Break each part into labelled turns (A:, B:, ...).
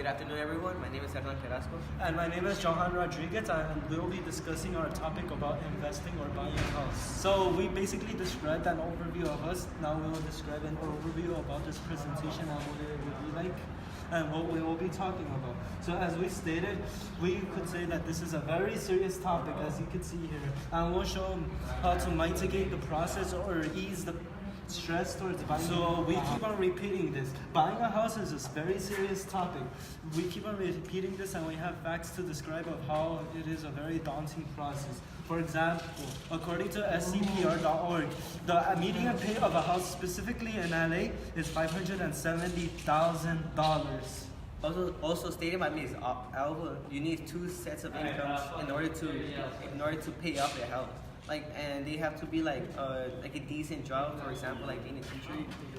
A: Good afternoon, everyone. My name is Hernan Carrasco.
B: And my name is Johan Rodriguez, and we'll be discussing our topic about investing or buying a house. So we basically described an overview of us. Now we will describe an overview about this presentation and what it will be like and what we will be talking about. So as we stated, we could say that this is a very serious topic, as you can see here. And we'll show how to mitigate the process or ease the stress towards buying. So we keep on repeating this. Buying a house is a very serious topic. We keep on repeating this, and we have facts to describe of how it is a very daunting process. For example, according to scpr.org, the median pay of a house specifically in LA is $570,000.
A: Also stated by Ms. Alva, you need two sets of incomes in order to pay off your house. And they have to be like a decent job. For example, like being a teacher,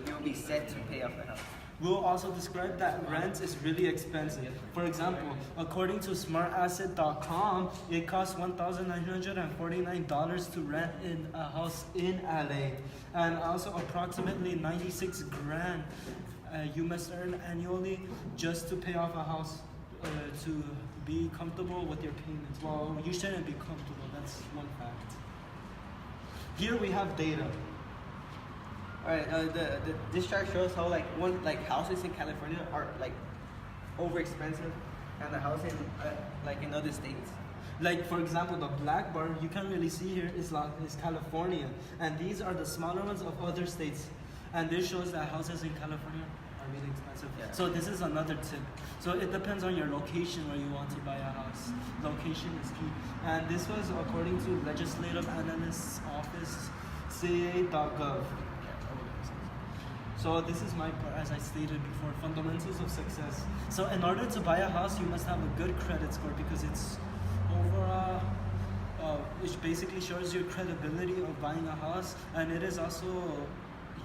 A: you will be set to pay off the house.
B: We'll also describe that rent is really expensive. For example, according to smartasset.com, it costs $1,949 to rent in a house in LA, and also approximately 96 grand you must earn annually just to pay off a house to be comfortable with your payments. Well, you shouldn't be comfortable. That's one fact. Here we have data.
A: Alright, this chart shows how houses in California are over expensive, and the house in in other states.
B: Like for example, the black bar you can really see here is California, and these are the smaller ones of other states. And this shows that houses in California are really expensive.
A: Yeah.
B: So this is another tip. So it depends on your location where you want to buy a house. Location is key. And this was according to Legislative Analyst's Office, CA.gov. So this is my part, as I stated before, fundamentals of success. So in order to buy a house, you must have a good credit score, because it's overall, which basically shows your credibility of buying a house, and it is also,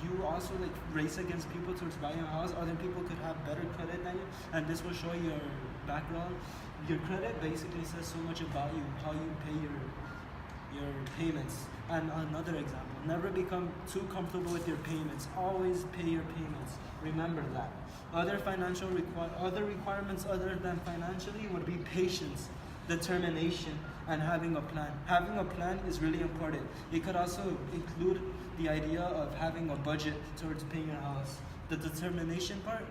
B: you also race against people towards buying a house. Other people could have better credit than you, and this will show your background. Your credit basically says so much about you, how you pay your payments. And another example, never become too comfortable with your payments. Always pay your payments. Remember that. Other requirements other than financially would be patience, determination, and having a plan. Having a plan is really important. It could also include the idea of having a budget towards paying your house. The determination part,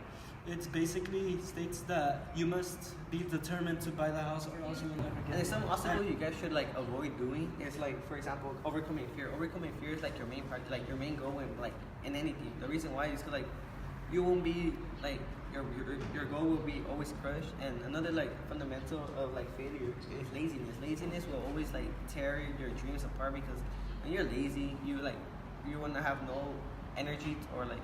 B: it basically states that you must be determined to buy the house, or else you will never get it.
A: And some also you guys should avoid doing is for example, overcoming fear. Overcoming fear is your main part, your main goal in anything. The reason why is because you won't be your goal will be always crushed. And another fundamental of failure is laziness. Laziness will always tear your dreams apart, because when you're lazy, you wanna have no energy or
B: To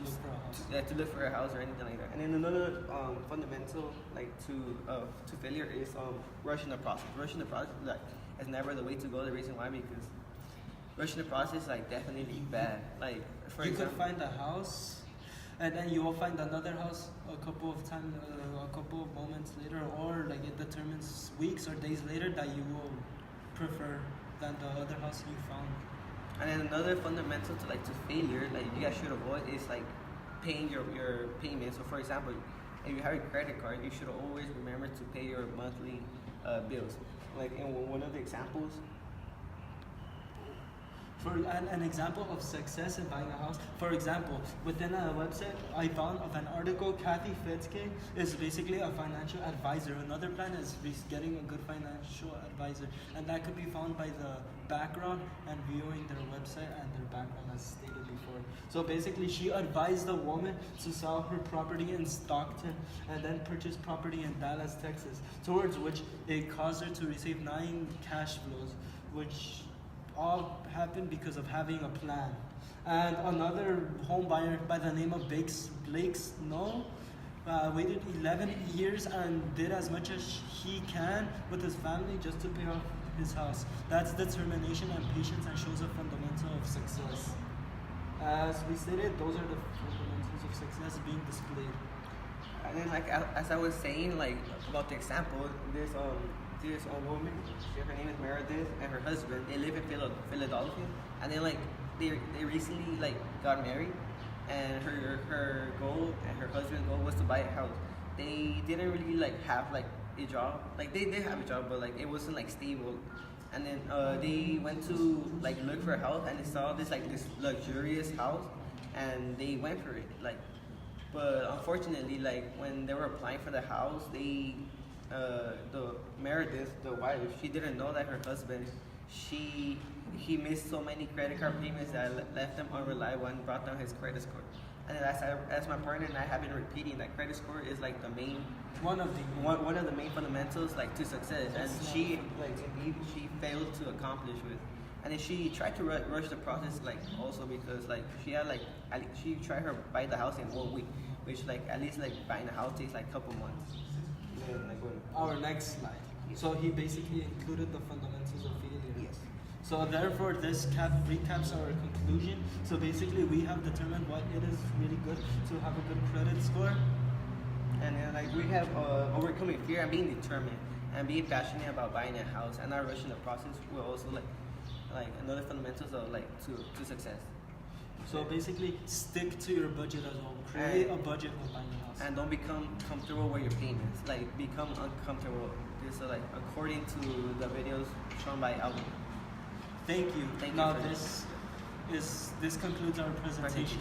B: look for a house.
A: to look for a house or anything like that. And then another fundamental to failure is rushing the process. Rushing the process is never the way to go. The reason why, because rushing the process definitely bad. For
B: you
A: example,
B: could find a house, and then you will find another house a couple of moments later, or it determines weeks or days later that you will prefer than the other house you found.
A: And then another fundamental to failure you guys should avoid is paying your payments. So for example, if you have a credit card, you should always remember to pay your monthly bills. In one of the examples,
B: For an example of success in buying a house, for example, within a website I found of an article, Kathy Fitzke is basically a financial advisor. Another plan is getting a good financial advisor, and that could be found by the background and viewing their website and their background, as stated before. So basically, she advised the woman to sell her property in Stockton and then purchase property in Dallas, Texas, towards which it caused her to receive 9 cash flows, which all happened because of having a plan. And another home buyer by the name of Blake Snow waited 11 years and did as much as he can with his family just to pay off his house. That's determination and patience, and shows a fundamental of success. As we stated, those are the fundamentals of success being displayed.
A: and then as I was saying about the example, this woman, her name is Meredith, and her husband, they live in Philadelphia, and then they recently got married, and her goal and her husband's goal was to buy a house. they didn't really like have like a job. Like they did have a job, but like it wasn't like stable. And then they went to like look for a house, and they saw this luxurious house, and they went for it. Like, but unfortunately, like when they were applying for the house, the Meredith, the wife, she didn't know that her husband, he missed so many credit card payments that left him unreliable and brought down his credit score. And then as my partner and I have been repeating, that credit score is like the main
B: One of the
A: one of the main fundamentals like to success, and
B: That's
A: she
B: not-
A: like indeed she failed to accomplish with. And then she tried to rush the process, like also because like she had like she tried her buy the house in 1 week, which like at least like buying a house takes like a couple months. Yeah, like what?
B: our next slide. So he basically included the fundamentals of failure.
A: Yes.
B: So therefore, this recaps our conclusion. So basically, we have determined why it is really good to have a good credit score.
A: And then like we have overcoming fear and being determined and being passionate about buying a house and not rushing the process will also like another fundamentals of like to success.
B: So basically, stick to your budget as well. Create
A: And-
B: a budget when buying a house.
A: And don't become comfortable with your payments. Like become uncomfortable. This is like according to the videos shown by Alvin.
B: Thank you.
A: Thank you
B: Now
A: for
B: this concludes our presentation.